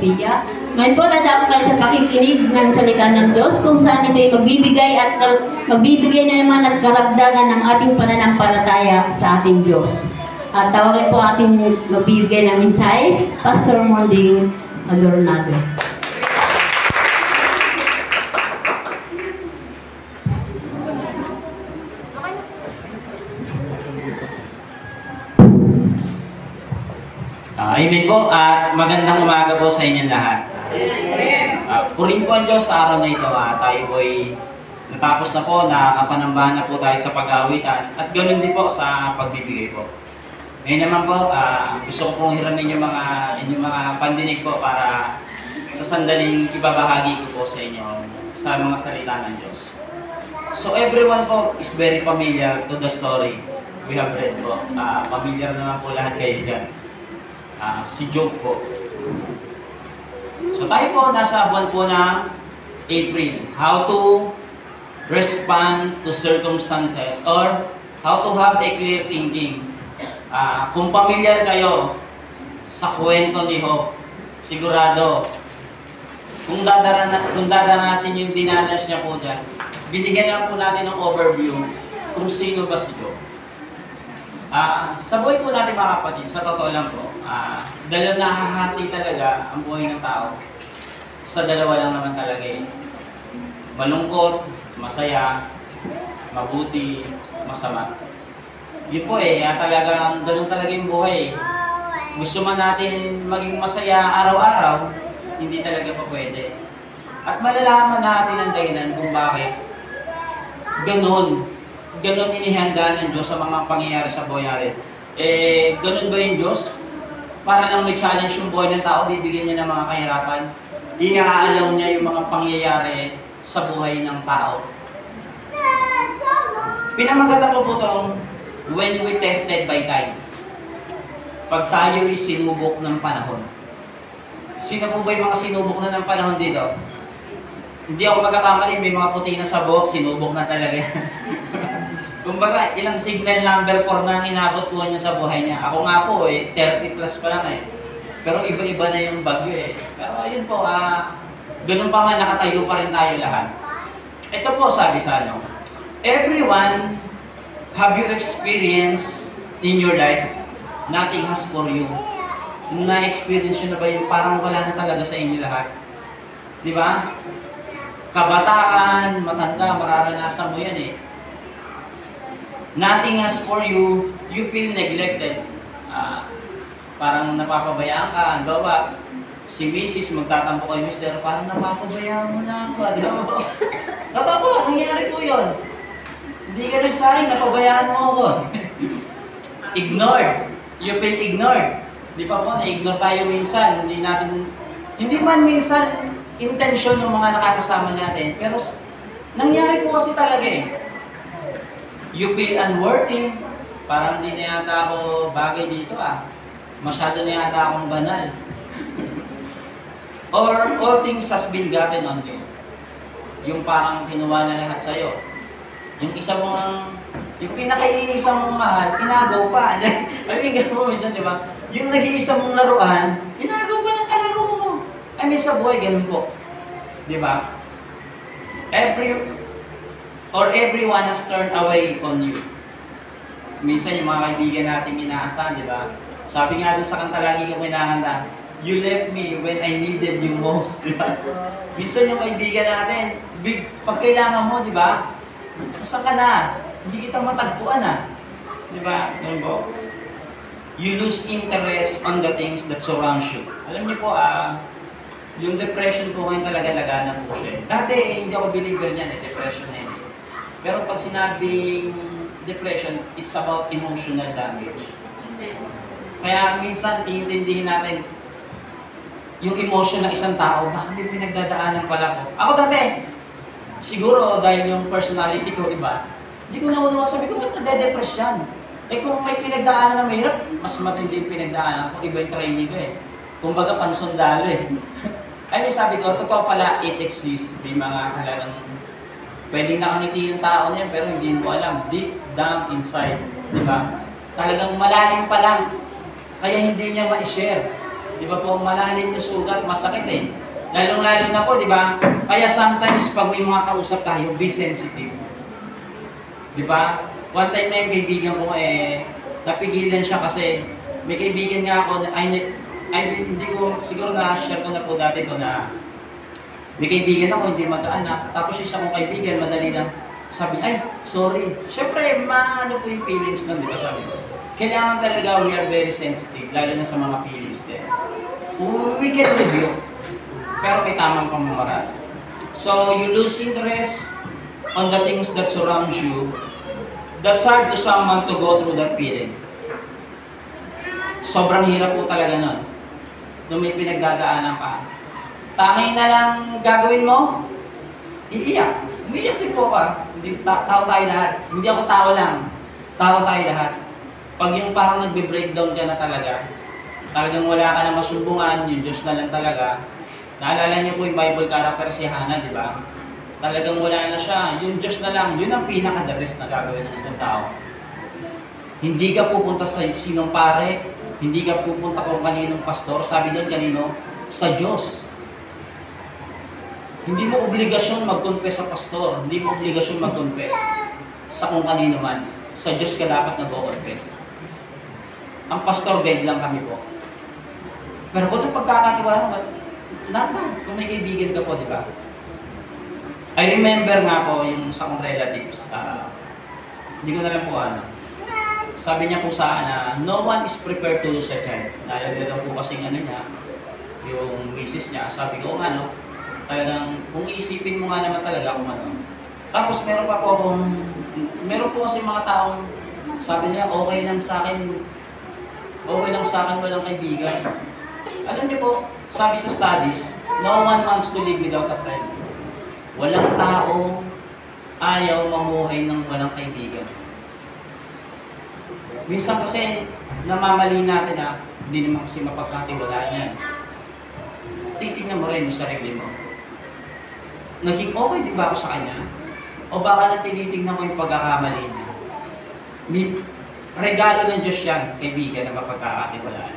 Sophia. Ngayon po, nadaan kayo sa pakikinig ng salita ng Diyos kung saan ito'y magbibigay na naman at karagdagan ng ating pananampalataya sa ating Diyos. At tawagin po ating magbibigay ng mensahe, Pastor Monding Adornado. Amen po at magandang umaga po sa inyong lahat. Purihin po ang Diyos sa araw na ito. Tayo po ay natapos na po, nakapanambahan na po tayo sa pag-awitan at ganoon din po sa pagbibigay po. Ngayon naman po, gusto ko pong hiramin yung mga pandinig po para sa sandaling ibabahagi ko po sa inyo sa mga salita ng Diyos. So everyone po is very familiar to the story we have read po. Familiar naman po lahat kayo dyan. Si Job po. So tayo po, nasa buwan po ng April. How to respond to circumstances or how to have a clear thinking. Kung familiar kayo sa kwento ni Job, sigurado, kung dadanasin yung dinanas niya po dyan, binigyan lang po natin ng overview kung sino ba si Job. Sa buhay po natin mga kapatid, sa totoo lang po, dalawa nahahati talaga ang buhay ng tao. Sa dalawa lang naman talaga eh. Malungkot, masaya, mabuti, masama. Yun po eh, talagang ganun talaga yung buhay eh. Gusto man natin maging masaya araw-araw, hindi talaga pa pwede. At malalaman natin ang dahilan kung bakit ganun inihanda ng Diyos sa mga pangyayari sa buhay natin. Ganun ba yung Diyos? Para lang may challenge yung buhay ng tao, bibigyan niya ng mga kahirapan. Iaalaw niya yung mga pangyayari sa buhay ng tao. Pinamaganda ko po itong when we tested by time. Pag tayo'y sinubok ng panahon. Sino po ba yung mga sinubok na ng panahon dito? Hindi ako magkakamali, may mga puti na sa buhok, sinubok na talaga. Kumbaga, ilang signal number 4 na inabot po niya sa buhay niya. Ako nga po 30 plus pa lang eh. Pero iba-iba na yung bagyo eh. Pero ayun po, ganun pa man, nakatayo pa rin tayo lahat. Ito po sabi sa ano, everyone, have you experienced in your life, nothing has for you? Na-experience nyo na ba yung parang wala na talaga sa inyo lahat? Di ba? Kabataan, matanda, mararanasan mo yan eh. Nothing has for you, you feel neglected. Parang napapabayaan ka. Halimbawa, si Mrs. magtatampo kay Mr. Parang napapabayaan mo na ako. Di ba? Totoo po, nangyari po yun. Hindi ka nagsayang, napabayaan mo ako. Ignored. You feel ignored. Di ba po, na-ignore tayo minsan. Hindi man minsan intention ng mga nakakasama natin. Pero nangyari po kasi talaga eh. You feel unworthy. Parang hindi na yata ako bagay dito Masyado na yata akong banal. Or all things has been gotten on you. Yung parang kinuha na lahat sa'yo. Yung yung pinaka-iisang mong mahal, inagaw pa. I mean, gano'n mo minsan, di ba? Yung nag-iisang mong laruan, inagaw pa ng kalaro mo. I mean, sa buhay, ganun po. Di ba? Everyone has turned away on you. Minsan yung mga kaibigan natin inaasahan, di ba? Sabi nga doon sa kanta lagi kong kinakanta, you left me when I needed you most, di ba? Minsan yung kaibigan natin, pag kailangan mo, di ba? Saan ka na? Hindi kita matagpuan di ba? Ganun po. You lose interest on the things that surround you. Alam niyo po, yung depression po ngayon talaga laganan po siya. Dati, hindi ako believer niyan depression na yun. Pero pag sinabing depression, is about emotional damage. Kaya minsan, iintindihin natin yung emotion ng isang tao, bakit may pinagdadaanan pala ko? Ako dati, siguro dahil yung personality ko iba, hindi ko naunawang sabi ko, ba't nade-depress yan? Kung may pinagdaanan na mahirap, mas matindi yung pinagdaanan ko, iba yung training ko Kumbaga, pansundalo Ay, may sabi ko, totoo pala, it exists. May mga talagang pwedeng nakangiti yung tao niya, pero hindi mo alam. Deep down inside. Di ba? Talagang malalim pa lang. Kaya hindi niya ma-share. Di ba po, malalim yung sugat, masakit eh. Lalong-lalo na po, di ba? Kaya sometimes pag may mga kausap tayo, be sensitive. Di ba? One time na yung kaibigan ko napigilan siya kasi may kaibigan nga ako, hindi ko, siguro na-share ko na po dati ko na may kaibigan ako, hindi mag-anak. Tapos isa kong kaibigan, madali lang, sabi, ay, sorry. Siyempre, ano po yung feelings nun, di ba sabi ko? Kailangan talaga, we are very sensitive, lalo na sa mga feelings din. We can review, pero may tamang pamamaraan. So, you lose interest on the things that surround you. That's hard to someone to go through that feeling. Sobrang hirap po talaga nun. Nung may pinagdadaanan ka. Tanging na lang gagawin mo, iiyak. Umiiyak din po ka. Tao tayo lahat. Hindi ako tao lang. Tao tayo lahat. Pag yung parang nagbe-breakdown ka na talaga, talagang wala ka na masumbungan, yung Diyos na lang talaga. Naalala niyo po yung Bible character si Hannah, di ba? Talagang wala na siya. Yung Diyos na lang, yun ang pinaka-the best na gagawin ng isang tao. Hindi ka pupunta sa sinong pare, hindi ka pupunta kung kaninong pastor, sabi doon kanino, sa Diyos. Hindi mo obligasyon mag-confess sa pastor, hindi mo obligasyon mag-confess sa kung kanino man. Sa Diyos ka dapat nag-confess. Ang pastor guide lang kami po. Pero kung ang pagkakatiwala, not bad. Kung may kaibigan ka po, di ba? I remember nga po yung sa kong relatives, hindi ko na lang po sabi niya po sa akin na no one is prepared to lose a child. Nalagdagan po kasing niya, yung misis niya, sabi ko, talagang, kung isipin mo nga naman talaga kung ano. Tapos meron po kasi mga taong, sabi niya, okay lang sa akin, walang kaibigan. Alam niyo po, sabi sa studies, no one wants to live without a friend. Walang tao ayaw mamuhay ng walang kaibigan. Minsan kasi, namamali natin hindi naman kasi mapagkatiwalaan yan. Titignan mo rin yung sarili mo. Naging okay din ba ako sa kanya? O baka na tinitignan ko yung pagkakamali niya? May regalo ng Diyos yan, kaibigan na mapagkakatiwalaan.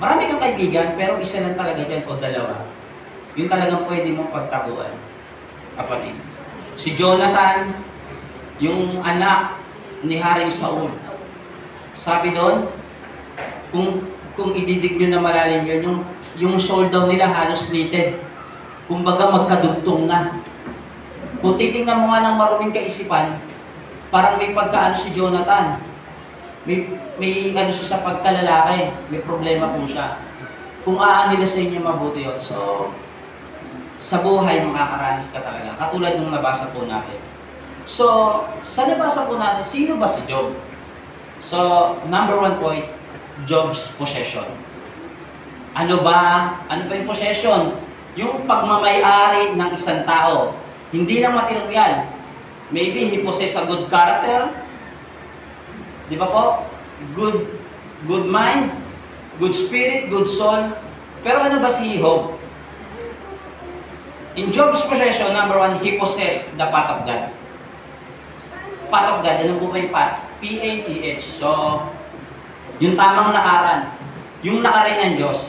Marami kang kaibigan, pero isa lang talaga dyan o dalawa. Yun talagang pwede mong pagtaguan. Kapatid. Si Jonathan, yung anak ni Haring Saul. Sabi doon, kung ididig nyo na malalim yun, yung soul daw nila halos slitted. Kumbaga magkadugtong na. Kung titingnan mo nga ng maruming kaisipan, parang may pagkaano si Jonathan. May ano siya sa pagkalalaki, may problema po siya. Kung nila sa inyo mabuti yun. So, sa buhay makakaranas ka talaga. Katulad nung nabasa po natin. So, sa nabasa po natin, sino ba si Job? So, number 1 point, Job's possession. Ano ba yung possession? Yung pagmamay-ari ng isang tao. Hindi lang material. Maybe he possess a good character. Di ba po? Good mind, good spirit, good soul. Pero ano ba si Job? In Job's possession, number 1, he possessed the path of God. Path of God, alam po ba yung path? P-A-T-H. So, yung tamang lakaran. Yung lakarin ng Diyos.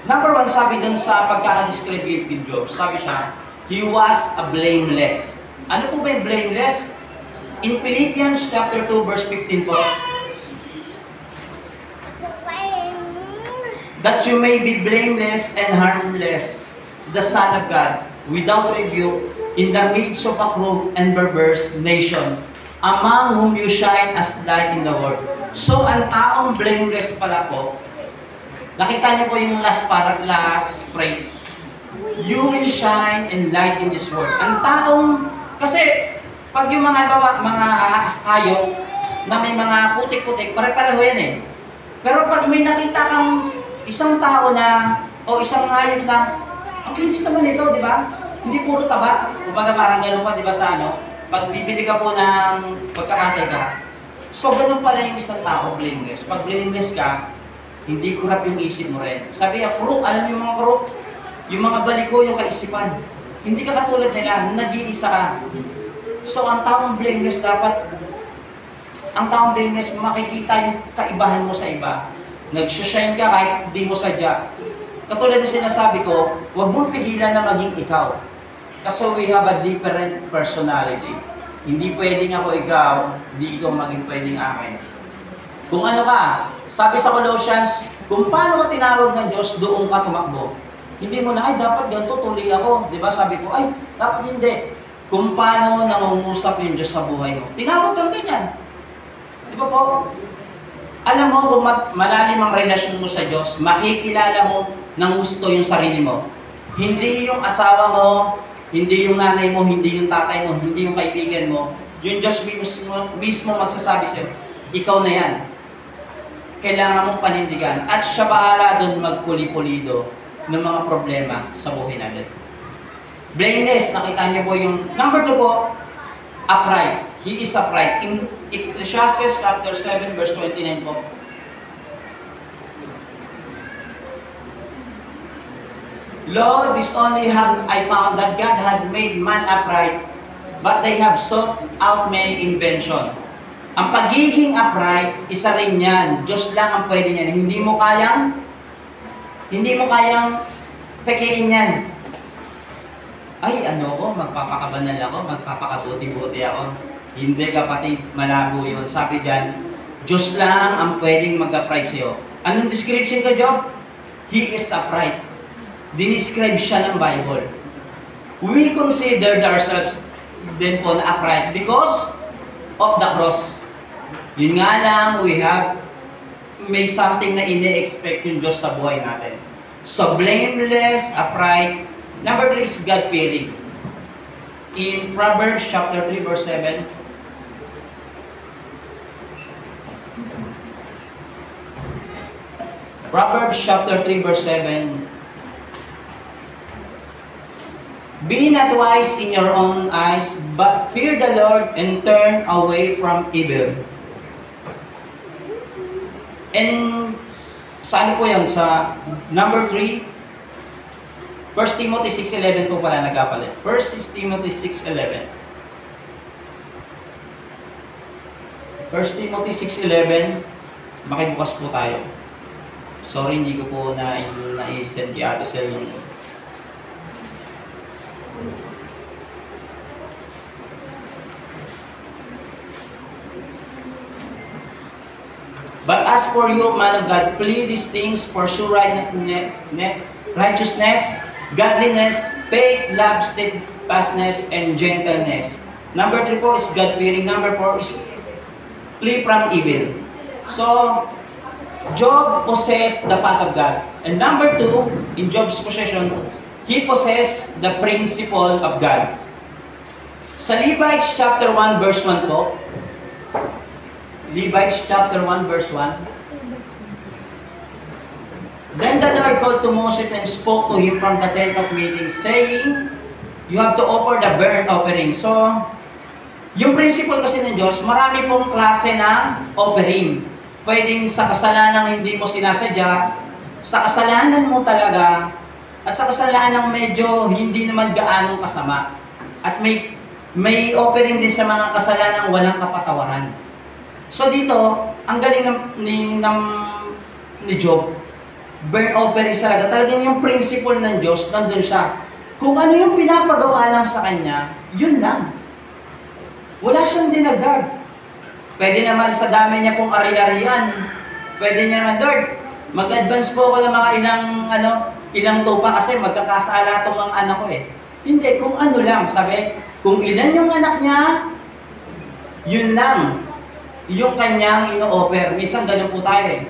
Number 1, sabi dun sa pagkakadescribe with Job, sabi siya, he was a blameless. Ano po ba yung blameless? In Philippians chapter 2, verse 15 po, that you may be blameless and harmless, the Son of God, without rebuke, in the midst of a crooked and perverse nation, among whom you shine as light in the world. So, ang taong blameless pala po, nakita niyo po yung last phrase, you will shine and light in this world. Ang taong, kasi, pag yung mga hayop, na may mga putik-putik, pare-pareho yan eh. Pero pag may nakita kang isang tao na, o isang hayop na, ang kinis naman ito, di ba? Hindi puro taba. Kumbaga parang gano'n pa, di ba sa pag bibili ka po ng pagkakatay ka, so gano'n pala yung isang tao, blameless. Pag blameless ka, hindi kurap yung isip mo rin. Sabi niya, kurok, alam yung mga kurok? Yung mga baliko, yung kaisipan. Hindi ka katulad nila, nag-iisa ka. So ang taong blameless dapat, makikita yung kaibahan mo sa iba. Nag-shine ka kahit di mo sadya. Katulad na sinasabi ko, huwag mong pigilan na maging ikaw. Kasi we have a different personality. Hindi pwedeng ako ikaw, hindi ikaw maging pwedeng akin. Kung ano ka, sabi sa Colossians, kung paano ka tinawag ng Diyos, doon ka tumakbo. Hindi mo na, ay dapat ganito, tuloy ako. Diba? Sabi ko, ay dapat hindi. Kung paano nangungusap yung Diyos sa buhay mo. Tinawag kang ganyan. Di ba po? Alam mo, kung malalim ang relasyon mo sa Diyos, makikilala mo ng gusto yung sarili mo. Hindi yung asawa mo, hindi yung nanay mo, hindi yung tatay mo, hindi yung kaibigan mo. Yung Diyos mismo magsasabi sa'yo, ikaw na yan. Kailangan mong panindigan. At siya bahala doon magpuli-pulido ng mga problema sa buhay natin. Blameless, nakita niyo po yung number 2 po, upright. He is upright. In Ecclesiastes chapter 7 verse 29 po. Lo, this only have I found that God had made man upright, but they have sought out many invention. Ang pagiging upright, isa rin yan. Diyos lang ang pwede niyan. Hindi mo kayang pekein yan. Ay, ano ko, magpapakabanal ako, magpapakabuti-buti ako. Hindi kapatid, malabo yun. Sabi dyan, Diyos lang ang pwedeng mag-upright sa'yo. Anong description ko, Job? He is upright. Dinescribe siya ng Bible. We considered ourselves din po na upright because of the cross. Yun nga lang, may something na ini-expect yung Diyos sa buhay natin. So, blameless, upright. Number 3 is God-fearing. In Proverbs chapter 3 verse 7, Proverbs chapter 3 verse 7, be not wise in your own eyes, but fear the Lord and turn away from evil. And saan po yan? Sa number 3, 1 Timothy 6:11 po pala nagkapalit. 1 Timothy 6:11. 1 Timothy 6:11, makibukas po tayo. Sorry, hindi ko po na-send kay Ate Sel yung but as for you, man of God, flee these things, pursue righteousness, godliness, faith, love, steadfastness, and gentleness. Number 3 po is God-fearing. Number 4 is flee from evil. So, Job possessed the path of God. And number 2, in Job's possession, he possessed the principle of God. Sa Levites chapter 1 verse 1 po, Levites chapter 1 verse 1. Then the Lord called to Moses and spoke to him from the tent of meeting, saying, you have to offer the burnt offering. So, yung principle kasi ng Diyos, marami pong klase ng offering. Pwedeng sa kasalanang hindi mo sinasadya, sa kasalanan mo talaga, at sa kasalanang medyo hindi naman gaanong kasama. At may offering din sa mga kasalanang walang kapatawaran. So dito, ang galing ni Job, burnt offering talaga. Talagang yung principle ng Diyos, nandun siya. Kung ano yung pinapagawa lang sa kanya, yun lang. Wala siyang dinagdag. Pwede naman sa dami niya pong ari-arian. Pwede niya naman, Lord, mag-advance po ako ng mga ilang tupa kasi magkakasala itong mga anak ko eh. Hindi, kung ano lang, sabi, kung ilan yung anak niya, yun lang. Yung kanyang ino-offer. Minsan ganun po tayo eh.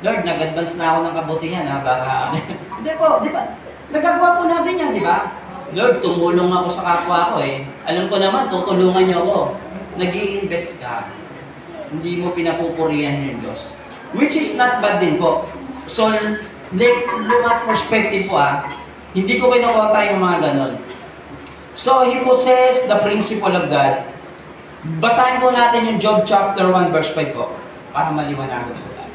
Lord, nag-advance na ako ng kabutihan ha, baka... Hindi po, di ba? Nagagawa po natin yan, di ba? Lord, tumulong ako sa kapwa ko eh. Alam ko naman, tutulungan niyo ako. Nag-i-invest ka. Hindi mo pinapupurihan yung Diyos. Which is not bad din po. So, look at perspective po hindi ko kinukontra yung mga ganon. So, he possessed the principle of God. Basahin po natin yung Job chapter 1 verse 5 po. Para maliwanagan po tayo.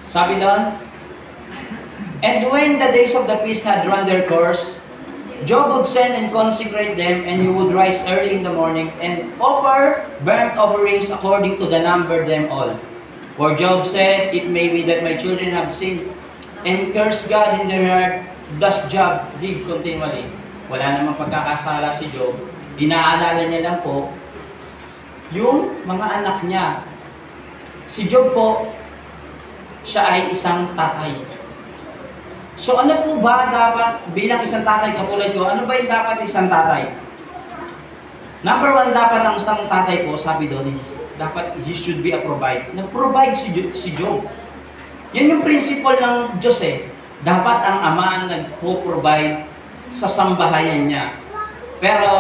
Sabi doon, and when the days of the feast had run their course, Job would send and consecrate them, and he would rise early in the morning and offer burnt offerings according to the number them all. For Job said, "It may be that my children have sinned and cursed God in their heart." Thus Job did continually. Wala namang pagkakasala si Job. Inaalala niya lang po yung mga anak niya. Si Job po, siya ay isang tatay. So ano po ba dapat bilang isang tatay katulad ko? Ano ba yung dapat isang tatay? Number one, dapat ang isang tatay po, sabi doon, dapat he should be a provide. Nag-provide si Job. Yan yung principle ng Diyos eh. Dapat ang ama ang nagpo-provide sa sambahayan niya. Pero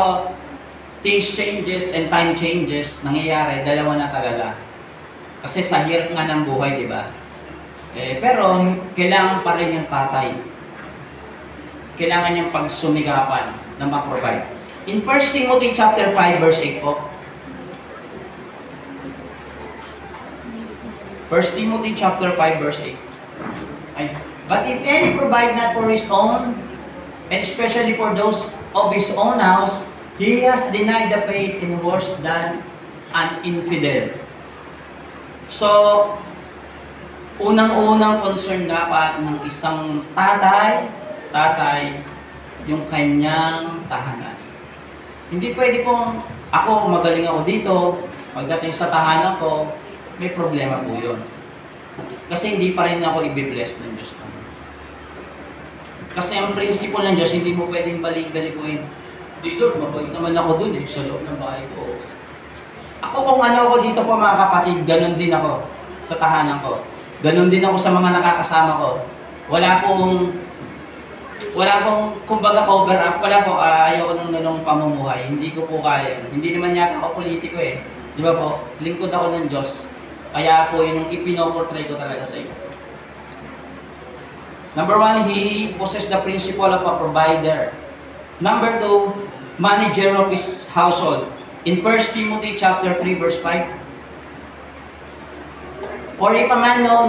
things changes and time changes, nangyayari, dalawa na talaga. Kasi sa hirap nga ng buhay, di ba? Pero kailangan pa rin yung tatay. Kailangan niyang pagsumikapan na ma-provide. In 1 Timothy chapter 5 verse 8 po. 1 Timothy chapter 5 verse 8. But if any provide not for his own, and especially for those of his own house, he has denied the faith and worse than an infidel. So, unang-unang concern dapat ng isang tatay, yung kanyang tahanan. Hindi pwede pong ako, magaling ako dito, pagdating sa tahanan ko, may problema po yun. Kasi hindi pa rin ako i-bless ng Diyos. Kasi ang prinsipyo ng Diyos, hindi mo pwedeng balik-balikuin. Dito, mabalik naman ako dun sa loob ng bahay ko. Ako kung ano ako dito po mga kapatid, ganun din ako sa tahanan ko. Ganun din ako sa mga nakakasama ko. Wala pong, kumbaga cover up, ayaw ko ng ganong pamumuhay. Hindi ko po kaya. Hindi naman yata ako politiko eh. Di ba po? Lingkod ako ng Diyos. Kaya po yun yung ipinoportray ko talaga sa iyo. Number one, he possesses the principle of a provider. Number two, manager of his household. In 1 Timothy chapter 3 verse 5. For if a man know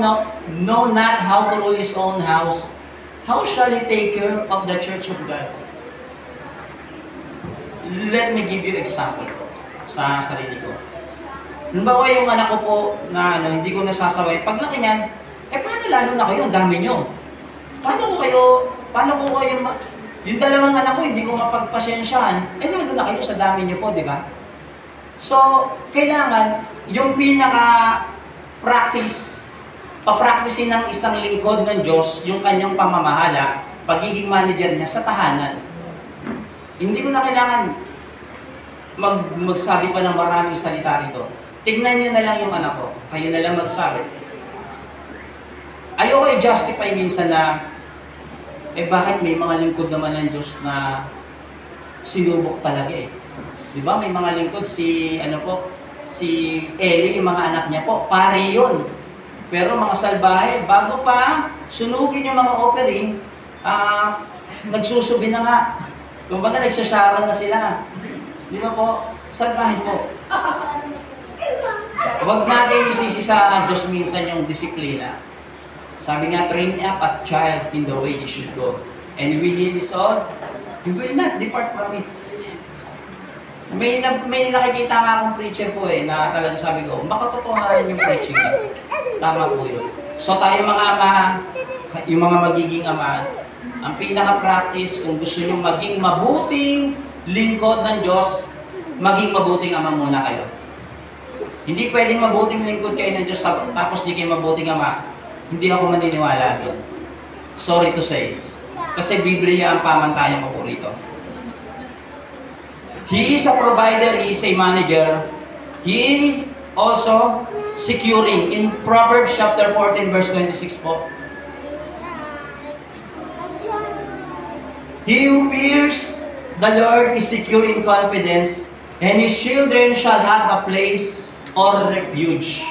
not how to rule his own house, how shall he take care of the church of God? Let me give you example po sa sarili ko. Halimbawa yung anak ko po na hindi ko nasasaway, paglaki niyan, paano lalo na kayo, ang dami nyo? Paano ko kayo, yung dalawang anak ko, hindi ko mapagpasyensyahan, lalo na kayo sa dami nyo po, di ba? So, kailangan, yung pinaka-practice, papracticein ng isang lingkod ng Diyos, yung kanyang pamamahala, pagiging manager niya sa tahanan. Hindi ko na kailangan magsabi pa ng maraming salita rito. Tignan niyo na lang yung anak ko, kayo na lang magsabi. Ayoko i-justify minsan na bakit may mga lingkod naman ng Diyos na sinubok talaga eh. Di ba? May mga lingkod si Eli, yung mga anak niya po, pare yun. Pero mga salbahe, bago pa sunugin yung mga offering, nagsusubi na nga. Kumbaga nagsasharon na sila. Di ba po? Salbahe po. Huwag natin isisi sa Diyos minsan yung disiplina. Sabi nga, train up a child in the way he should go. And when he is old, he will not depart from it. May nakikita nga akong preacher po na talagang sabi ko, makatotohanan yung preaching niya. Tama po yun. So tayo mga ama, yung mga magiging ama, ang pinaka-practice, kung gusto nyo maging mabuting lingkod ng Diyos, maging mabuting ama muna kayo. Hindi pwedeng mabuting lingkod kayo ng Diyos tapos di kayo mabuting ama. Hindi ako maniniwala doon. Sorry to say. Kasi Biblia ang pamantayan ko po rito. He is a provider, he is a manager. He also securing. In Proverbs chapter 14 verse 26 po. He who fears the Lord is secure in confidence, and his children shall have a place or refuge.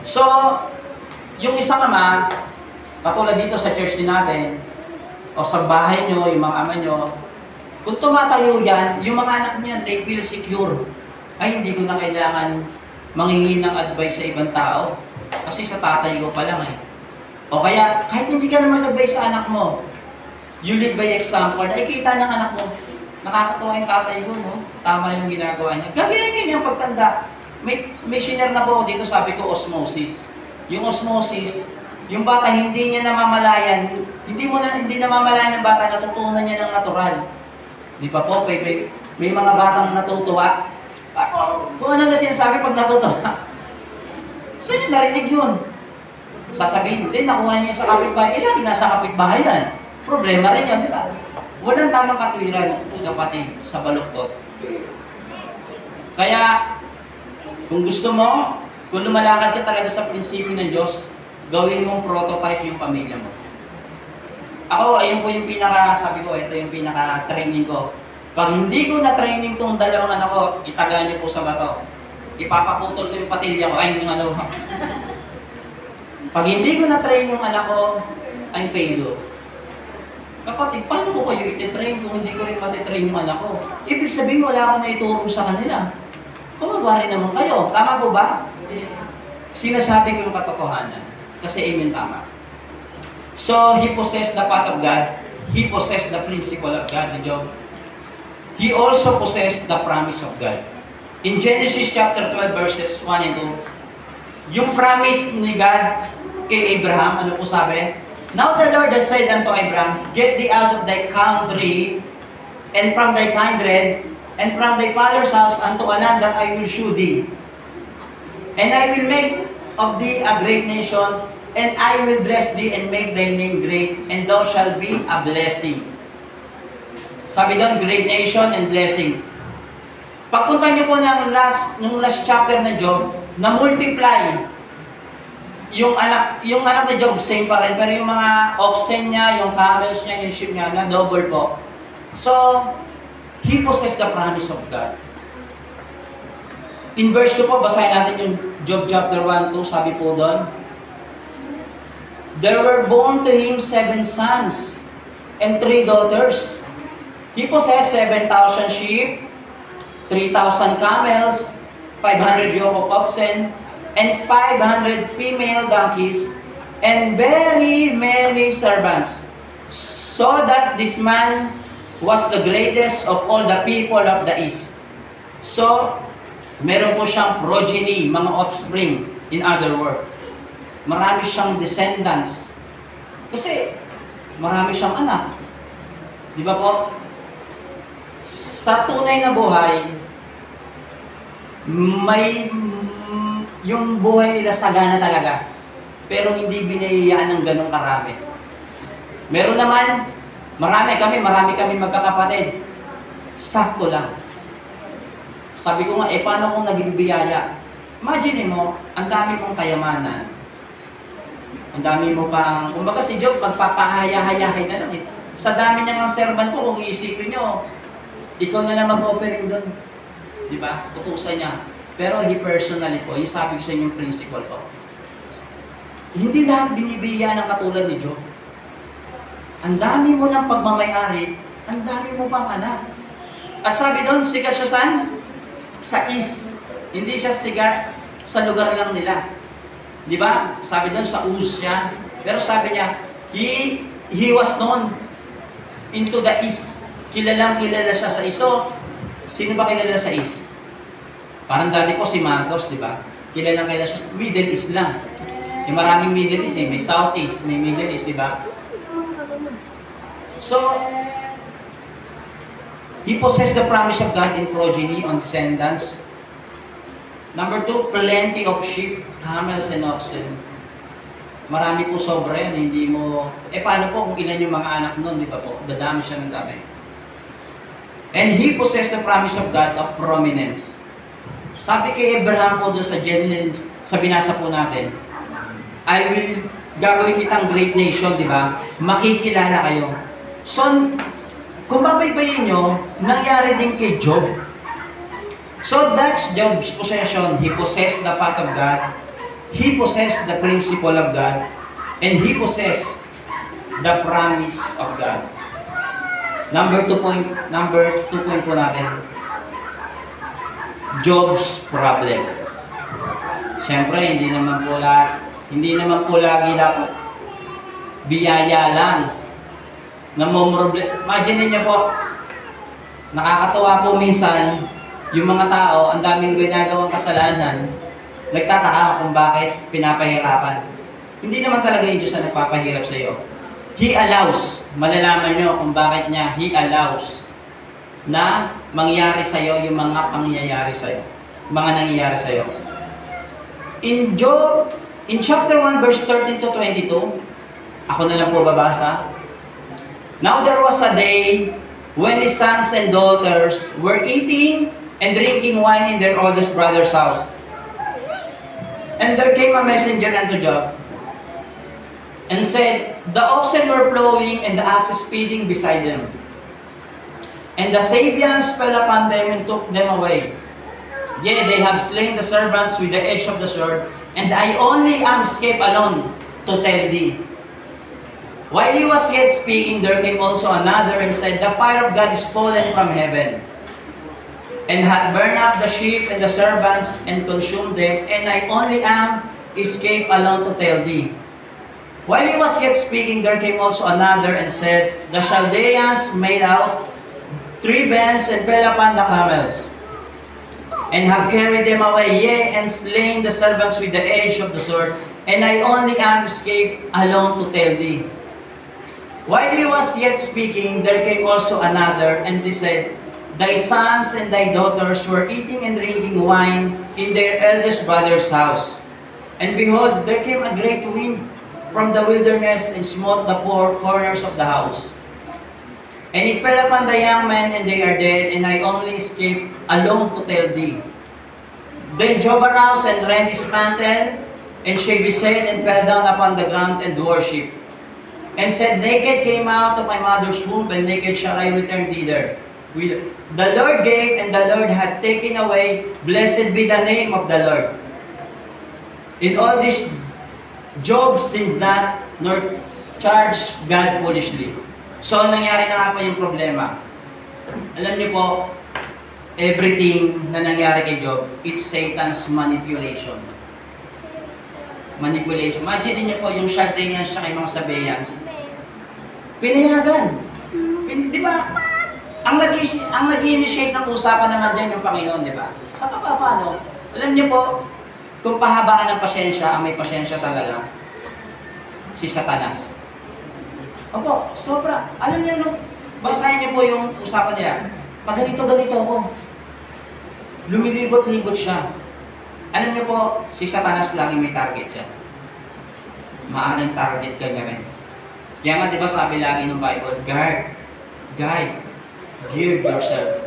So, yung isang ama, katulad dito sa church din natin, o sa bahay nyo, yung mga ama nyo, kung tumatayo yan, yung mga anak niyan, they feel secure. Ay, hindi ko na kailangan manghingi ng advice sa ibang tao. Kasi sa tatay ko pa lang eh. O kaya, kahit hindi ka na mag-advise sa anak mo, You live by example. Nakikita ng anak mo, nakakatuwa yung tatay ko, no? Tama yung ginagawa niya. Ganyan pagtanda. May share na po ako dito, sabi ko, osmosis. Yung osmosis, yung bata hindi niya namamalayan, hindi namamalayan ng bata, natutunan niya ng natural. Di ba po, may mga batang natutuwa. Kung ano na sinasabi pag natutuwa, saan niya narinig yun? Sasabihin, hindi, nakuha niya sa kapitbahay. Lagi nasa kapitbahay yan. Problema rin yan, di ba? Walang tamang katwiran, kapatid, sa baluktot. Kaya, kung gusto mo, kung lumalakad ka talaga sa prinsipyo ng Diyos, gawin mong prototype yung pamilya mo. Ako, ayun po yung sabi ko, ito yung pinaka-training ko. Pag hindi ko na-training tong dalawang anak ko, itaga niyo po sa bato. Ipapaputol ko yung patilya ko, ay yung ano. Pag hindi ko na-train yung anak ko, I'm failure. Kapatid, paano ko kayo iti-train kung hindi ko rin mati-train yung anak ko? Ibig sabihin, wala akong naituro sa kanila. Kumawa rin naman kayo. Tama po ba? Sinasabi ko yung katotohanan. Kasi amen, tama. So, he possessed the path of God. He possessed the principle of God, ni Job. He also possessed the promise of God. In Genesis chapter 12, verses 1 and 2, yung promise ni God kay Abraham, ano po sabi? Now the Lord has said unto Abraham, get thee out of thy country, and from thy kindred, and from thy father's house, unto a land that I will shew thee. And I will make of thee a great nation, and I will bless thee and make thy name great, and thou shalt be a blessing. Sabi doon, great nation and blessing. Pagpunta niyo po ng last chapter ng Job, na multiply yung anak na Job, same pa rin, pero yung mga oxen niya, yung camels niya, yung sheep niya, na double po. So, he possessed the promise of God. In verse 2 po, basahin natin yung Job chapter 1, 2, sabi po doon, there were born to him 7 sons and 3 daughters. He possessed 7,000 sheep, 3,000 camels, 500 yoke of oxen, and 500 female donkeys, and very many servants, so that this man was the greatest of all the people of the east. So, meron po siyang progeny, mga offspring, in other words. Marami siyang descendants. Kasi, marami siyang anak. Di ba po? Sa tunay na buhay, yung buhay nila sagana talaga. Pero hindi binayayaan ng ganong karami. Meron naman, marami kami magkakapatid. Sakto lang. Sabi ko nga, paano kung nagbibiyaya? Imagine mo, ang dami mong kayamanan. Ang dami mo pang, kumbaga si Job, magpapahaya-hayahay na lang eh. Sa dami niya ng servant po, kung iisipin nyo, ikaw na lang mag-offering doon. Di ba? Utusan niya. Pero he personally po, yung sabi ko sa inyo yung principle po. Hindi lahat binibiya ng katulad ni Job. Ang dami mo ng pagmamayari, ang dami mo pang anak. At sabi doon, sikat siya saan? Sa east. Hindi siya sikat sa lugar lang nila. Di ba? Sabi doon, sa Uz siya. Pero sabi niya, he was known into the east. Kilala siya sa east. So, sino ba kilala sa east? Parang dati po si Marcos, di ba? Kilala siya sa Middle East lang. Yung maraming Middle East eh. May South East, may Middle East, di ba? So, he possessed the promise of God in progeny on descendants. Number 2, plenty of sheep, camels, and oxen. Marami po sobra yan, hindi mo... paano po kung ilan yung mga anak nun, di ba po? Dadami siya ng dami. And he possessed the promise of God of prominence. Sabi kay Abraham po doon sa Genesis, sa binasa po natin, gagawin kitang great nation, di ba? Makikilala kayo. So, kung babaybayin nyo, nangyari din kay Job. So, that's Job's possession. He possessed the path of God. He possessed the principle of God. And he possessed the promise of God. Number 2 point po natin. Job's problem. Siyempre, hindi naman po lagi dapat biyaya lang. Imagine niyo po, nakakatuwa po minsan, yung mga tao, ang daming ginagawang kasalanan, nagtataka kung bakit pinapahirapan. Hindi naman talaga yung Diyos na nagpapahirap sa iyo. He allows, malalaman nyo kung bakit niya He allows na mangyari sa iyo yung mga pangyayari sa iyo, mga nangyayari sa iyo. In Job, in chapter 1, verse 13 to 22, ako na lang po babasa. Now there was a day when his sons and daughters were eating and drinking wine in their oldest brother's house. And there came a messenger unto Job, and said, the oxen were plowing, and the asses feeding beside them. And the Sabians fell upon them and took them away. Yea, they have slain the servants with the edge of the sword, and I only am escaped alone to tell thee. While he was yet speaking, there came also another and said, the fire of God is fallen from heaven, and hath burned up the sheep and the servants, and consumed them, and I only am escaped alone to tell thee. While he was yet speaking, there came also another and said, the Chaldeans made out 3 bands and fell upon the camels, and have carried them away, yea, and slain the servants with the edge of the sword, and I only am escaped alone to tell thee. While he was yet speaking, there came also another, and they said, thy sons and thy daughters were eating and drinking wine in their eldest brother's house. And behold, there came a great wind from the wilderness, and smote the 4 corners of the house. And it fell upon the young men, and they are dead, and I only escaped alone to tell thee. Then Job arose and rent his mantle, and shaved his head, and fell down upon the ground and worshipped. And said, naked came out of my mother's womb, and naked shall I return thither. The Lord gave, and the Lord hath taken away. Blessed be the name of the Lord. In all this, Job sinned not, nor charged God foolishly. So, nangyari na nga po yung problema. Alam niyo po, everything na nangyari kay Job, it's Satan's manipulation. Manipulation. Imagine niyo po yung Chaldeans at yung mga Sabeans. Pinayagan. Di ba? Ang nag-initiate ng usapan naman din yung Panginoon, di ba? Sa paano? Alam niyo po, kung pahabaan ng pasyensya, ang may pasyensya talaga, si Satanas. Opo, sobra. Alam niyo, no, basahin niyo po yung usapan nila. Pag ganito ako, lumilibot-libot siya. Alam niyo po, si Satanas lagi may target siya. Maaaring target ka niya rin. Kaya nga, di ba sabi lagi ng Bible, guard, gear yourself.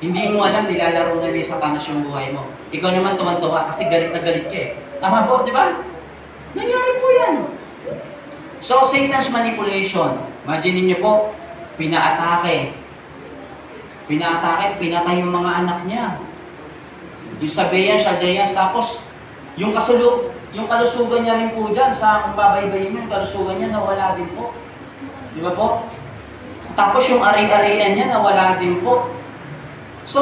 Hindi mo alam, nilalaro na ni Satanas yung buhay mo. Ikaw naman tuwan-tuwa kasi galit na galit ka eh. Tama po, di ba? Nangyari po yan. So, Satan's manipulation. Imagine niyo po, pinaatake, pinatay yung mga anak niya. Yung Sabeans, Chaldeans, tapos yung kalusugan niya rin po dyan, sa kung babaybayin mo, yung kalusugan niya nawala din po. Di ba po? Tapos yung ari-arian niya nawala din po. So,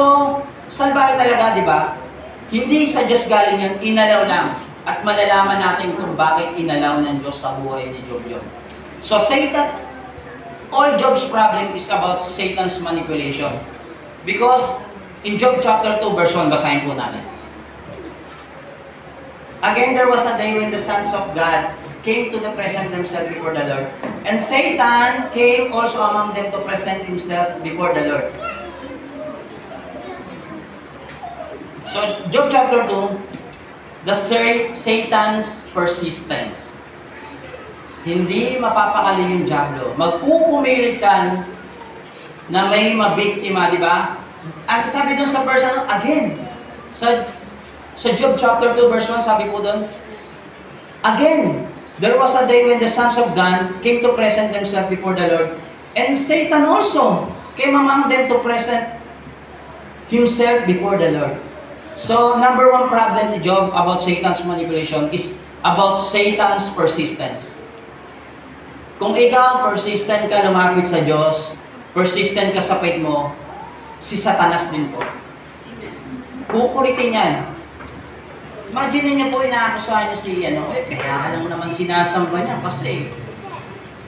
salbahe talaga, di ba? Hindi sa Diyos galing yan, inalaw lang. At malalaman natin kung bakit inalaw ng Diyos sa buhay ni Job yun. So, Satan, all Job's problem is about Satan's manipulation. Because, in Job chapter 2, verse 1, basahin po natin. Again, there was a day when the sons of God came to present themselves before the Lord. And Satan came also among them to present himself before the Lord. So, Job chapter 2, Satan's persistence. Hindi mapapakali yung Diablo. Magpupumilit yan na may mabiktima, di ba? Ang sabi doon sa verse, again, sa Job chapter 2 verse 1, sabi po doon, again, there was a day when the sons of God came to present themselves before the Lord, and Satan also came among them to present himself before the Lord. So, number one problem ni Job about Satan's manipulation is about Satan's persistence. Kung ikaw persistent ka lumapit sa Diyos, persistent ka sa faith mo, si Satanas din po. Kukulitin yan. Imagine niyo po, inaakusahan niyo si, kaya ka lang naman sinasamba niya kasi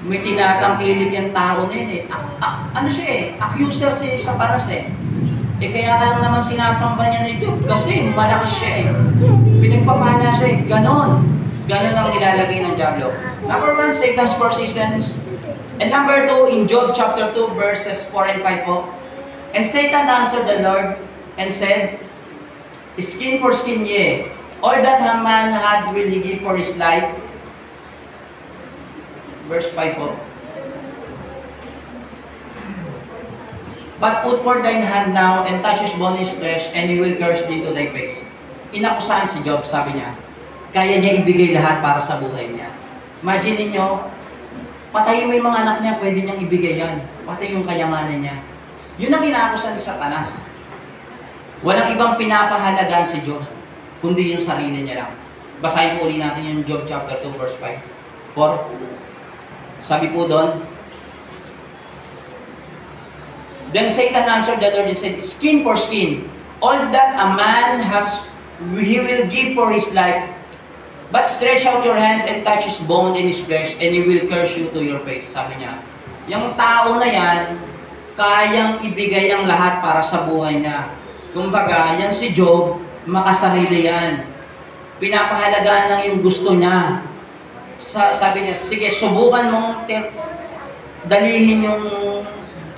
May tinatangkilik yung tao na yun eh. Ano siya eh? Accuser si Satanas eh. Eh kaya ka lang naman sinasamba niya ni Job kasi malakas siya eh. Pinagpapala siya eh. Ganon. Ganon ang nilalagay ng Diablo. Number 1, Satan's persistence. And number 2, in Job chapter 2 verses 4 and 5 po. And Satan answered the Lord and said, skin for skin, yea. All that a man had will he give for his life. Verse 5 po. But put forth thine hand now and touch his bone, his flesh, and he will curse thee to thy face. Inakusahan si Job, sabi niya, kaya niya ibigay lahat para sa buhay niya. Imagine niyo, patayin mo yung mga anak niya, pwede niyang ibigay yan. Pati yung kayamanan niya. Yun ang kinaakusan ni Satanas. Walang ibang pinapahalagaan si Job, kundi yung sarili niya lang. Basahin po ulit natin yung Job chapter 2 verse 5. 4. Sabi po doon, then Satan answered the Lord and said, skin for skin, all that a man has, he will give for his life. But stretch out your hand and touch his bone and his flesh, and he will curse you to your face. Sabi niya, yung tao na yan, kayang ibigay ang lahat para sa buhay niya. Kumbaga, yan si Job, makasarili yan. Pinapahalagaan lang yung gusto niya. Sabi niya, sige, subukan mong dalihin yung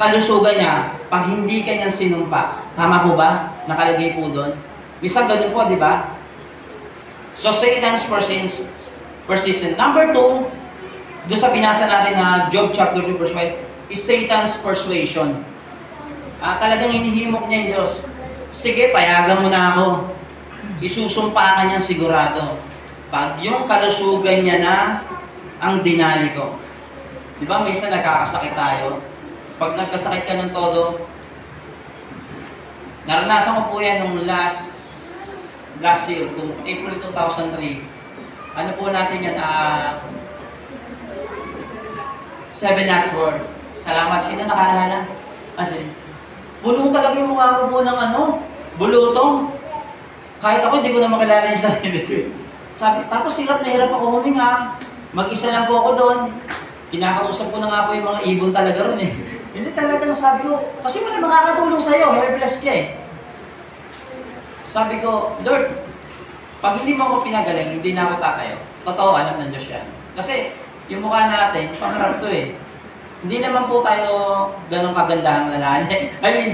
kalusugan niya pag hindi ka niyang sinumpa. Tama po ba? Nakalagay po doon. Minsan ganun po, di ba? So, Satan's persistence. Number 2, doon sa binasa natin na Job chapter 2 verse 5, is Satan's persuasion. Talagang hinihimok niya yung Diyos. Sige, payagan mo na ako. Isusumpa ka niya sigurado. Pag yung kalusugan niya na ang dinali ko. Di ba, minsan nagkakasakit tayo. Pag nagkasakit ka ng todo, naranasan ko po yan nung last year, April 2003. Ano po natin yan? 7 last word. Salamat. Sino nakaalala? Kasi, puno talaga yung mukha ko po ng bulutong. Kahit ako, hindi ko na makilala yung sarili ko. Tapos hirap na hirap ako huminga. Mag-isa lang po ako doon. Kinakausap ko na nga po yung mga ibon talaga ron eh. Hindi talagang sabi ko, kasi wala makakatulong sa'yo, helpless ka eh. Sabi ko, Lord, pag hindi mo ako pinagaling, hindi na ako tatayo. Totoo, alam ng Diyos yan. Kasi, yung mukha natin, pangarap to eh. Hindi naman po tayo ganong kagandahang lalaki. I mean,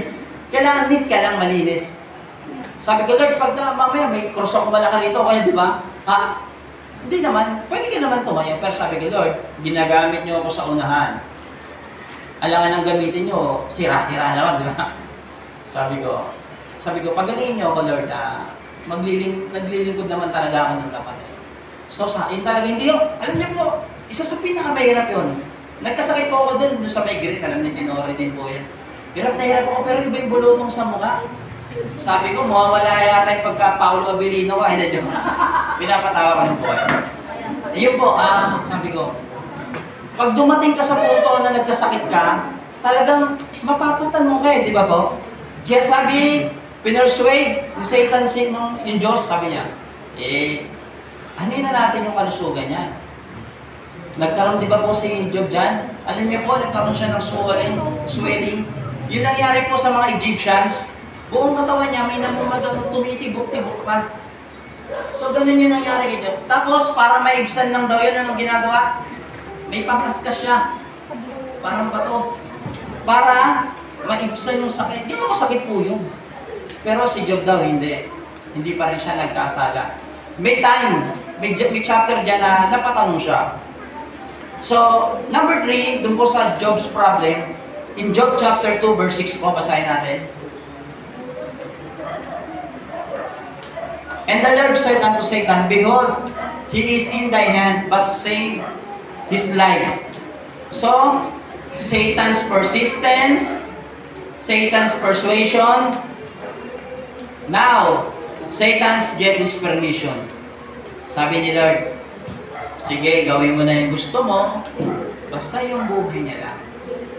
kailangan neat ka lang, malinis. Sabi ko, Lord, pag mamaya may cross ako malaki rito, kaya di ba? Hindi naman, pwede ka naman tumayo. Pero sabi ko, Lord, ginagamit niyo ako sa unahan. Alangan ang gamitin niyo, sira-sira naman, di ba? Sabi ko, pagalingin niyo ako, Lord, naglilingkod naman talaga ako ng tapat. So, yun talaga, hindi yun. Alam niyo po, isa sa pinakamahirap yun. Nagkasakit po ako dun sa may grit, alam niyo, tinori din po yan. Hirap na hirap ako, pero iba yung bulutong sa mukha. Sabi ko, mawawala yata yung pagka Paulo Abilino ka, hindi yun. Pinapatawa ko ng po. Ayun po, sabi ko, pag dumating ka sa punto na nagkasakit ka, talagang mapapatanong ka eh, di ba po? Kaya sabi, pinersuade ni Satan yung Diyos, sabi niya, anuin na natin yung kalusugan niya. Nagkaroon di ba po si Job dyan? Alam niyo po, nagkaroon siya ng swelling. Yun nangyari po sa mga Egyptians, buong katawan niya may namumadang tumitibok-tibok pa. So ganun yung nangyari kay Job. Tapos para maibsan lang daw yun, anong ginagawa? May pangkaskas siya. Parang bato. Para maibsan yung sakit. Di ba masakit po yun? Pero si Job daw hindi. Hindi pa rin siya nagkasala. May chapter dyan na napatanong siya. So, number 3, dun po sa Job's problem, in Job chapter 2 verse 6 po, basahin natin. And the Lord said unto Satan, behold, he is in thy hand, but save his life. So, Satan's persistence, Satan's persuasion. Now, Satan's get his permission. Sabi ni Lord, sige, gawin mo na yung gusto mo, basta yung buhay niya lang.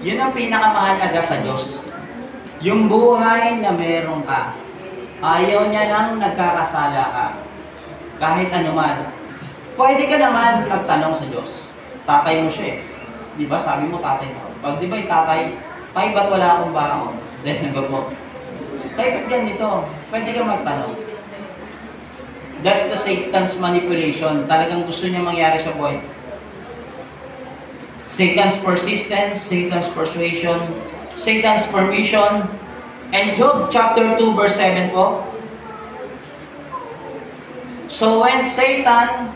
Yun ang pinakamahalaga sa Diyos. Yung buhay na meron ka. Ayaw niya lang nagkakasala ka. Kahit anuman. Pwede ka naman magtanong sa Diyos. Tatay mo siya eh. Di ba? Sabi mo tatay mo. Pag di ba yung tatay, tay ba't wala akong baon? Dahil ba po? Tay ba't ganito? Pwede ka magtanong. That's the Satan's manipulation. Talagang gusto niya mangyari sa buhay. Satan's persistence, Satan's persuasion, Satan's permission. And Job chapter 2 verse 7 po. So when Satan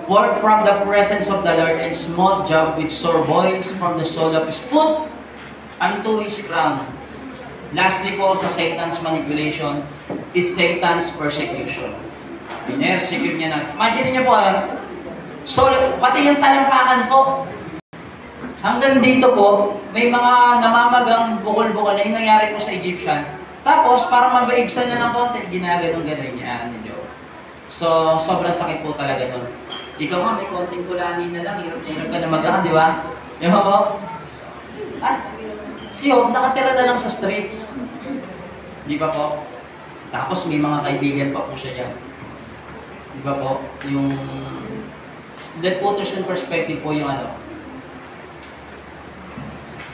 worked from the presence of the Lord and smote Job with sore boils from the sole of his foot unto his crown. Lastly po sa Satan's manipulation is Satan's persecution. Pinersecute niya na. Imagine niyo po, so, pati yung talampakan po, hanggang dito po, may mga namamagang bukol-bukol na yung nangyari po sa Egyptian. Tapos, para mabaibsan niya ng konti, ginaganon-ganon niya ni Job. So, sobrang sakit po talaga nun. Ikaw nga, may konting kulani na lang, hirap ka na magaan, di ba? Di ba po? Si Job, nakatira na lang sa streets. Di ba po? Tapos may mga kaibigan pa po siya yan. Di ba po? Yung... Let put us in perspective po yung ano.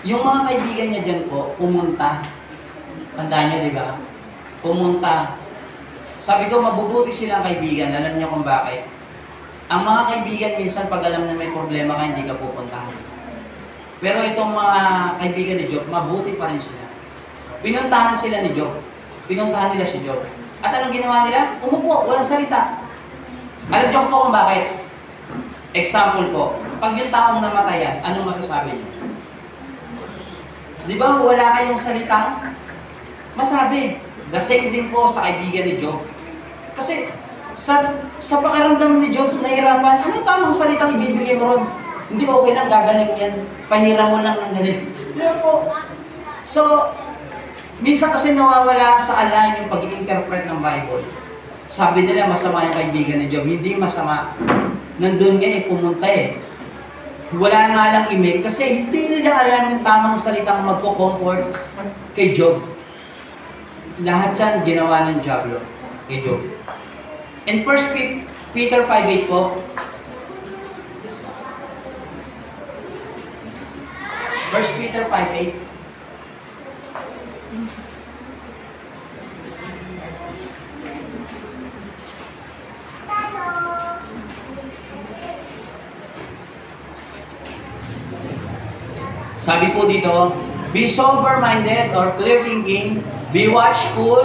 Yung mga kaibigan niya dyan po, pumunta. Tandaan niyo, di ba? Pumunta. Sabi ko, mabubuti silang kaibigan. Alam niyo kung bakit? Ang mga kaibigan minsan, pag alam na may problema ka, hindi ka pupuntahan. Pero itong mga kaibigan ni Job, mabuti pa rin sila. Pinuntahan sila ni Job. Pinuntahan nila si Job. At anong ginawa nila? Umupo, walang salita. Alam niyo po kung bakit? Example po, pag yung taong namatayan, anong masasabi niyo? Di ba wala kayong salitang masabi? The same din po sa kaibigan ni Job. Kasi sa pakiramdam ni Job, nahirapan, anong tamang salitang ibibigay mo ron? Hindi okay lang, gagaling yan. Pahiram mo lang ng ganito. Di ba po? So, minsan kasi nawawala sa align yung pag-interpret ng Bible. Sabi nila masama yung kaibigan ni Job. Hindi masama. Nandun nga pumunta Wala nga lang imig kasi hindi nila alam yung tamang salitang magko-comfort kay Job. Lahat yan ginawa ng Diablo kay Job. In 1 Peter 5:8 po, 1 Peter 5:8. Sabi po dito, be sober-minded or clear-thinking, be watchful,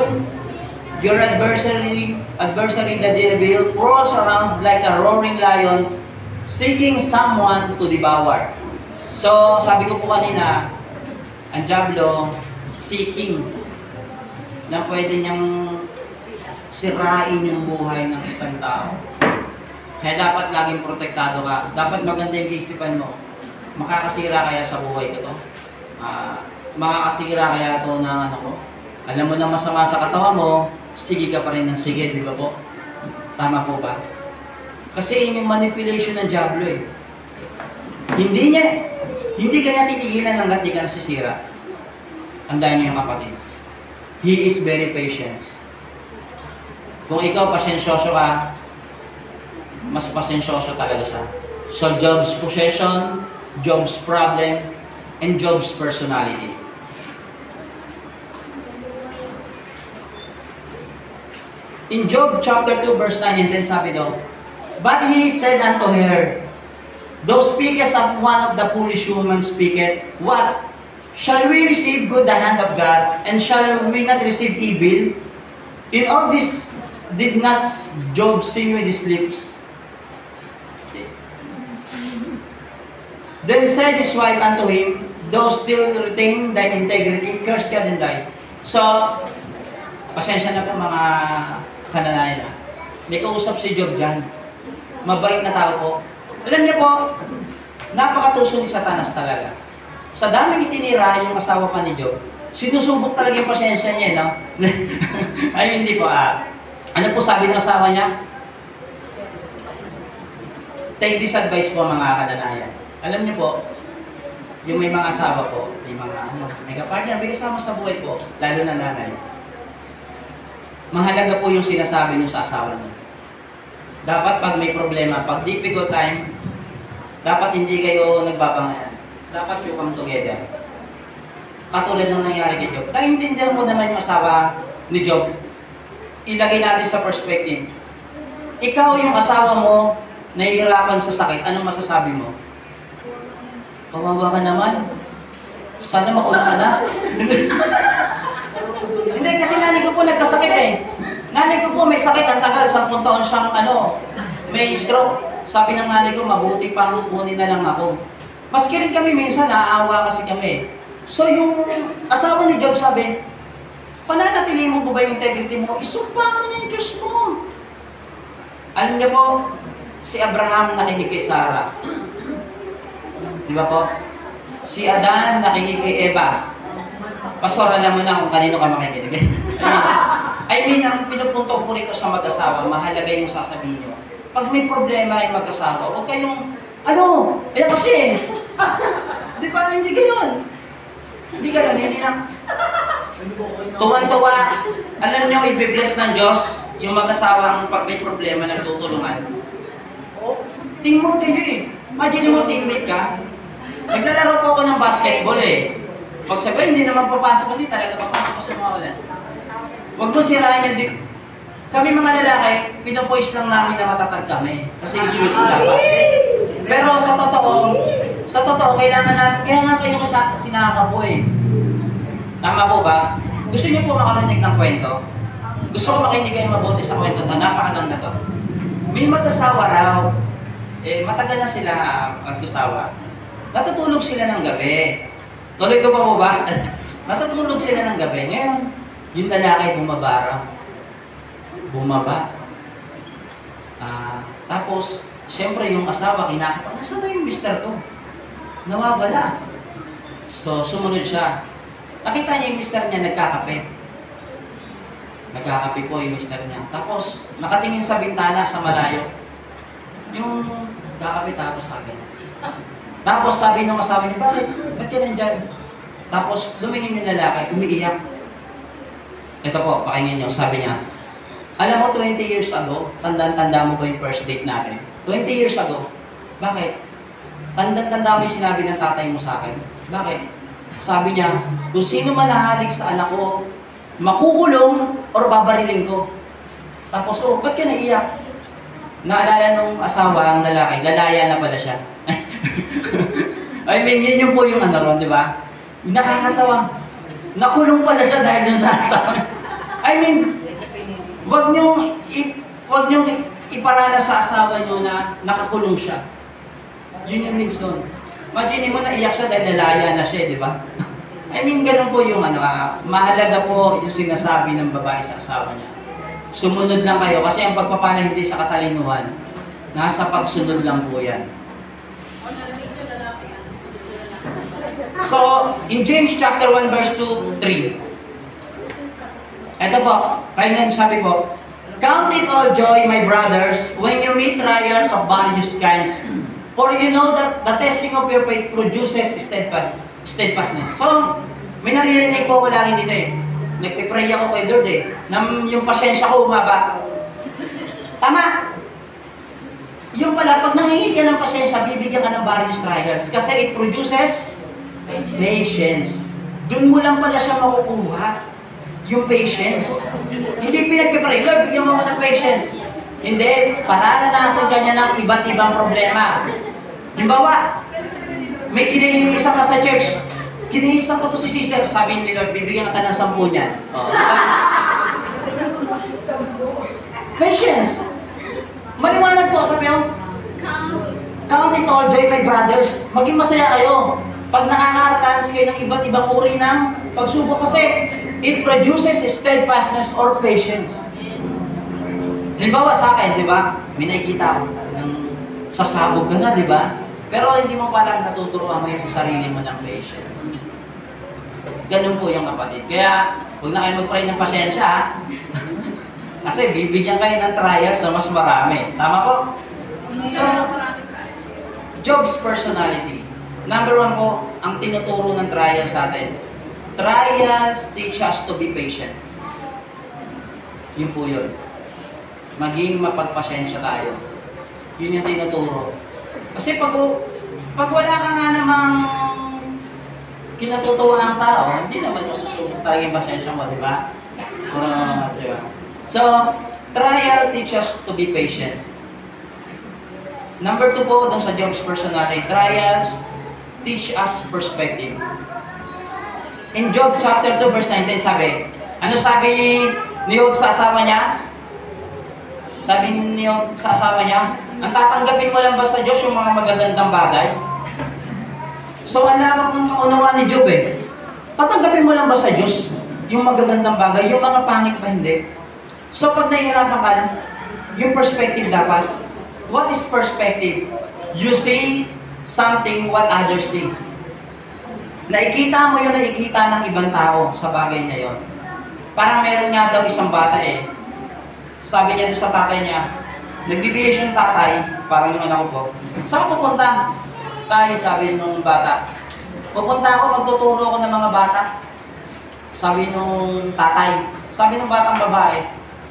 your adversary, the devil, prowls around like a roaring lion, seeking someone to devour. So, sabi ko po kanina, ang Diablo, seeking, na pwede niyang sirain yung buhay ng isang tao. Kaya dapat laging protektado ka. Dapat maganda yung isipan mo. Makakasira kaya sa buhay ko to? Makakasira kaya to ng ano ko? Alam mo na masama sa katawan mo, sige ka pa rin ng sige, di ba po? Tama po ba? Kasi yung manipulation ng Diablo Hindi ka niya titigilan hanggat di ka nasisira. Tandaan niyo yung kapatid. He is very patient. Kung ikaw pasensyoso ka, mas pasensyoso talaga siya. So Job's possession, Job's problem, and Job's personality. In Job chapter 2 verse 9 and 10 sabi daw, but he said unto her, thou speakest of one of the foolish women speaketh, what? Shall we receive good the hand of God, and shall we not receive evil? In all this did not Job sin with his lips? Then said his wife unto him, thou still retain thine integrity, cursed God and die. So, pasensya na po mga kananayan. May kausap si Job dyan. Mabait na tao po. Alam niyo po, napakatuso ni Satanas talaga. Sa daming itinira yung asawa pa ni Job, sinusubok talaga yung pasensya niya, no? Ay, hindi po. Ano po sabi ng asawa niya? Take this advice po mga kananayan. Alam niyo po, yung may mga asawa po, may kapartner, may kasama sa buhay po, lalo na nanay. Mahalaga po yung sinasabi niyo sa asawa niyo. Dapat pag may problema, pag difficult time, Dapat hindi kayo nagbabangayan. Dapat you come together. Katulad ng nangyari kay Job. Naintindihan ko naman yung asawa ni Job. Ilagay natin sa perspective. Ikaw yung asawa mo, nahihirapan sa sakit, anong masasabi mo? Kawawa ka naman. Sana mauna ka na. Hindi, kasi nanay ko po nagkasakit eh. Nanay ko po may sakit, ang tagal, 10 taon siyang may stroke. Sabi ng nanay ko, mabuti pang kunin na lang ako. Maski rin kami minsan, naaawa kasi kami. So yung asawa ni Job sabi, pananatili mo po ba yung integrity mo? Isumpa mo niya yung Diyos mo. Alam niyo po, si Abraham nakinig kay Sarah. Di ba po? Si Adan nakinig kay Eva. Pastor, alam mo na kung kanino ka makikinig. I mean, ang pinupunto ko po rito sa mag-asawa, mahalaga yung sasabihin nyo. Pag may problema yung mag-asawa, huwag kayong, ayan kasi. Di ba? Hindi ganun. Hindi ganun, hindi na. Tuwan-tuwa, alam nyo, i-bless ng Diyos, yung mag-asawang pag may problema, nagtutulungan. Teamwork kayo eh. Imagine mo, teammate ka. Naglalaro po ako ng basketball eh. Pag sabi, hindi naman papasok, hindi talaga papasok ko sa mga wala. Huwag mo sirain yung kami mga lalaki, pinopoise lang namin na matatag kami. Kasi i-shoot dapat. Pero sa totoo, kailangan na, kaya nga kayo sinaka po eh. Tama po ba? Gusto niyo po makarinig ng kwento? Gusto ko makinig kayo mabuti sa kwento to. Napakaganda to. May mag-asawa raw. Matagal na sila mag-asawa. Natutulog sila ng gabi. Tuloy ko pa po ba? Natutulog sila ng gabi. Ngayon, yung lalaki bumaba. Tapos, siyempre yung asawa kinakapan. Nasaan ba yung mister ko? Nawawala. So, sumunod siya. Nakita niya yung mister niya nagkakape. Nagkakape po yung mister niya. Tapos, nakatingin sa bintana sa malayo. Yung kakape tapos sa akin. Tapos sabi ng asawa niya, bakit? Ba't ka nandyan? Tapos lumingin yung lalaki, umiiyak. Ito po, pakinggan niyo, sabi niya, alam mo 20 years ago, tanda mo ba yung first date natin? 20 years ago. Bakit? Tanda mo yung sinabi ng tatay mo sa akin. Bakit? Sabi niya, kung sino man nahalik sa anak ko, makukulong or babariling ko. Tapos, ba't ka naiyak? Naalala nung asawa, ang lalaki, lalaya na pala siya. I mean, yun yung po yung ron, di ba? Nakakatawa. Nakulong pala siya dahil dun sa asawa. I mean, wag niyong iparanas sa asawa niyo na nakakulong siya. Yun yung means nun. Imagine mo na iyak siya dahil lalaya na siya, di ba? I mean, ganun po yung mahalaga po yung sinasabi ng babae sa asawa niya. Sumunod lang kayo kasi ang pagpapala hindi sa katalinuhan, nasa pagsunod lang po yan. So, in James chapter 1 verse 2, 3. Ito po, kaya sabi po, count it all joy, my brothers, when you meet trials of various kinds. For you know that the testing of your faith produces steadfastness. So, may naririnig po ko lagi dito eh. Nagpipray ako kay Lord eh, na yung pasensya ko umaba. Tama! Yung pala, pag nangingi ka ng pasensya, bibigyan ka ng various trials. Kasi it produces patience. Doon mo lang pala siya makukuha. Yung patience. Hindi pinagpipray, Lord, bigyan mo ng patience. Hindi, pararanasan ka niya ng iba't ibang problema. Himbawa, may kinihisan ka sa church. Kinihisan ko to si sister, sabi ni Lord, bibigyan ka ng 10 niyan. Patience. Maliwanag po, sabi ko, count it all joy, my brothers. Maging masaya kayo. Pag nakakaranas kayo ng iba't ibang uri ng pagsubok kasi it produces steadfastness or patience. Halimbawa sa akin, di ba? May nakikita ko ng sasabog ka na, di ba? Pero hindi mo palang natuturuan mo yung sarili mo ng patience. Ganun po yung kapatid. Kaya, huwag na kayo mag-pray ng pasensya, ha? Kasi bibigyan kayo ng trials na mas marami. Tama po? So, Job's personality. Number 1 po, ang tinuturo ng trials sa atin. Trials teach us to be patient. Yun po yun. Maging mapagpasensya tayo. Yun yung tinuturo. Kasi pag Pag wala ka nga namang kinatutuwa ang tao, hindi naman masusunod talaga yung pasensya mo, di ba? Di ba? So, trial teach us to be patient. Number 2 po, dun sa Job's personality, trials teach us perspective. In Job chapter 2 verse 19, sabi, ano sabi ni Job sa asawa niya? Sabi ni Job sa asawa niya, ang tatanggapin mo lang ba sa Diyos yung mga magagandang bagay? So, ang lawak ng kaunawaan ni Job eh. Tatanggapin mo lang ba sa Diyos yung magagandang bagay, yung mga pangit ba hindi? So, pag nahihirapan ka, yung perspective dapat. What is perspective? You see something what others see. Nakikita mo yung nakikita ng ibang tao sa bagay na yon. Parang meron nga daw isang bata eh. Sabi niya doon sa tatay niya, nagbibihis yung tatay, parang yung anak ko po. Saan ka pupunta? Tay, sabi nung bata. Pupunta ako, magtuturo ako ng mga bata. Sabi nung tatay. Sabi nung batang babae,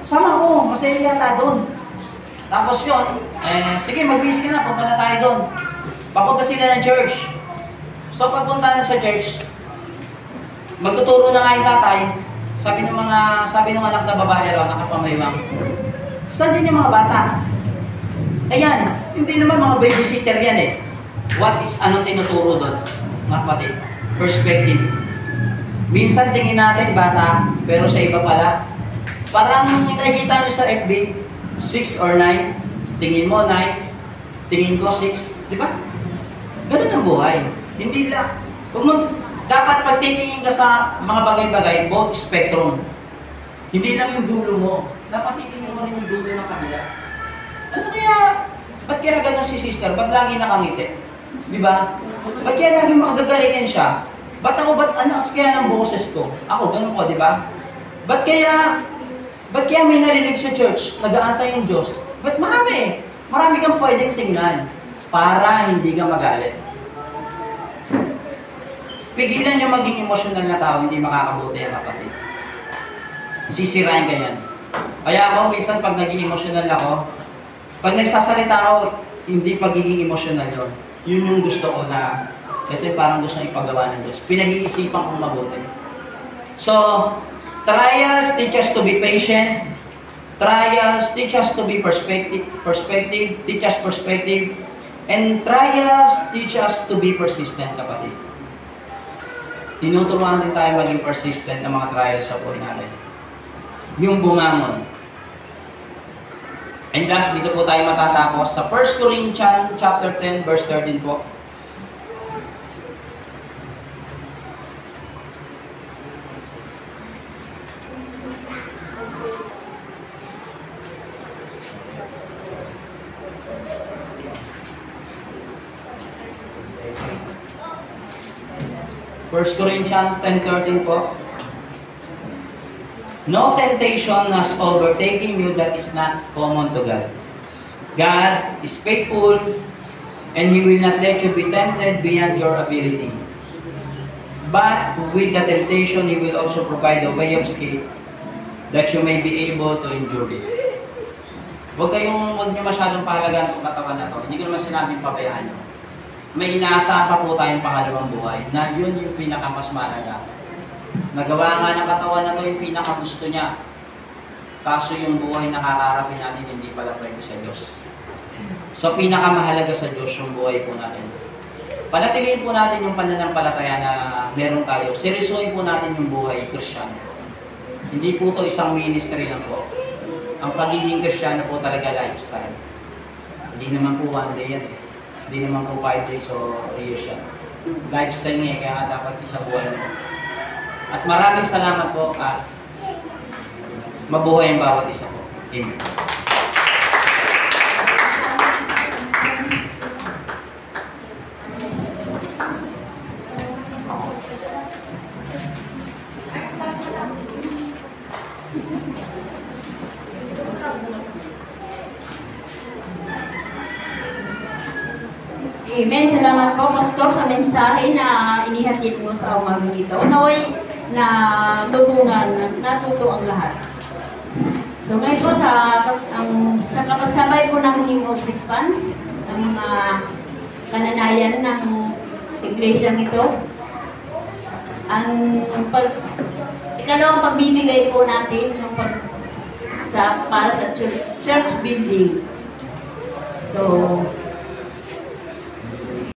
sama ko, masaya yata doon. Tapos yun, sige, magbihis ka na, punta na tayo doon. Papunta sila ng church. So pagpunta na sa church, magtuturo na nga yung tatay. Sabi ng anak na babae raw, nakapamaywang, saan din yung mga bata? Ayan, hindi naman mga babysitter yan eh. What is, anong tinuturo doon? Mga kapatid, perspective. Minsan tingin natin bata, pero sa iba pala. Parang nakikita nyo sa FB, 6 or 9, tingin mo 9, tingin ko 6, di ba? Ganun ang buhay. Hindi lang. Dapat pagtitingin ka sa mga bagay-bagay, both spectrum. Hindi lang yung dulo mo. Dapat titingin mo rin yung dulo ng kanila. Ano kaya, ba't kaya ganun si sister? Ba't lagi nakangiti? Di ba? Ba't kaya lagi makagagalingin siya? Ba't ang lakas kaya ng boses ko? Ako, ganun ko, di ba? Ba't kaya may narinig sa church, nag-aantay yung Diyos? Ba't marami? Marami kang pwedeng tingnan para hindi ka magalit. Pigilan niyo maging emotional na tao, hindi makakabuti ang kapatid. Sisirain ka yan. Kaya ako, minsan pag naging emotional ako, pag nagsasalita ako, hindi pagiging emotional yun. Yun yung gusto ko na, ito yung parang gusto ipagawa ng Diyos. Pinag-iisipan kong mabuti. So, trials teach us to be patient. Trials teach us to be perspective, teach us perspective. And trials teach us to be persistent, kapatid. Tinuturuan din tayo maging persistent ng mga trials sa buhay natin. Yung bumangon. And last, dito po tayo matatapos sa 1 Corinthians chapter 10, verse 13 po. First Corinthians 10:13 po. No temptation has overtaken you that is not common to God. God is faithful, and He will not let you be tempted beyond your ability. But with the temptation, He will also provide a way of escape that you may be able to endure it. Huwag niyo masyadong pahalagaan itong katawan na to. Hindi ko naman sinabing pabayaan nyo. May inaasahan pa po tayong pangalawang buhay na yun yung pinakamas mahalaga. Nagawa nga ng katawan na to yung pinakagusto niya. Kaso yung buhay na kakaharapin natin hindi pala pwede sa Diyos. So pinakamahalaga sa Diyos yung buhay po natin. Panatiliin po natin yung pananampalataya na meron tayo. Seryosohin po natin yung buhay Kristiyano. Hindi po to isang ministry lang po. Ang pagiging Kristiyano po talaga lifestyle. Hindi naman po one day yan eh. Hindi naman po 5 days o years yan. Lifestyle niya, kaya dapat isang buwan mo. At maraming salamat po at mabuhay ang bawat isa po. Amen. Amen. Salamat po, Pastor, sa mensahe na inihatid mo sa umagang ito. Naway na natuto ang lahat. So ngayon po sa kapasabay po ng team of response, ang mga kananayan ng iglesyang ito. Ikalawang pagbibigay po natin yung para sa church building. So,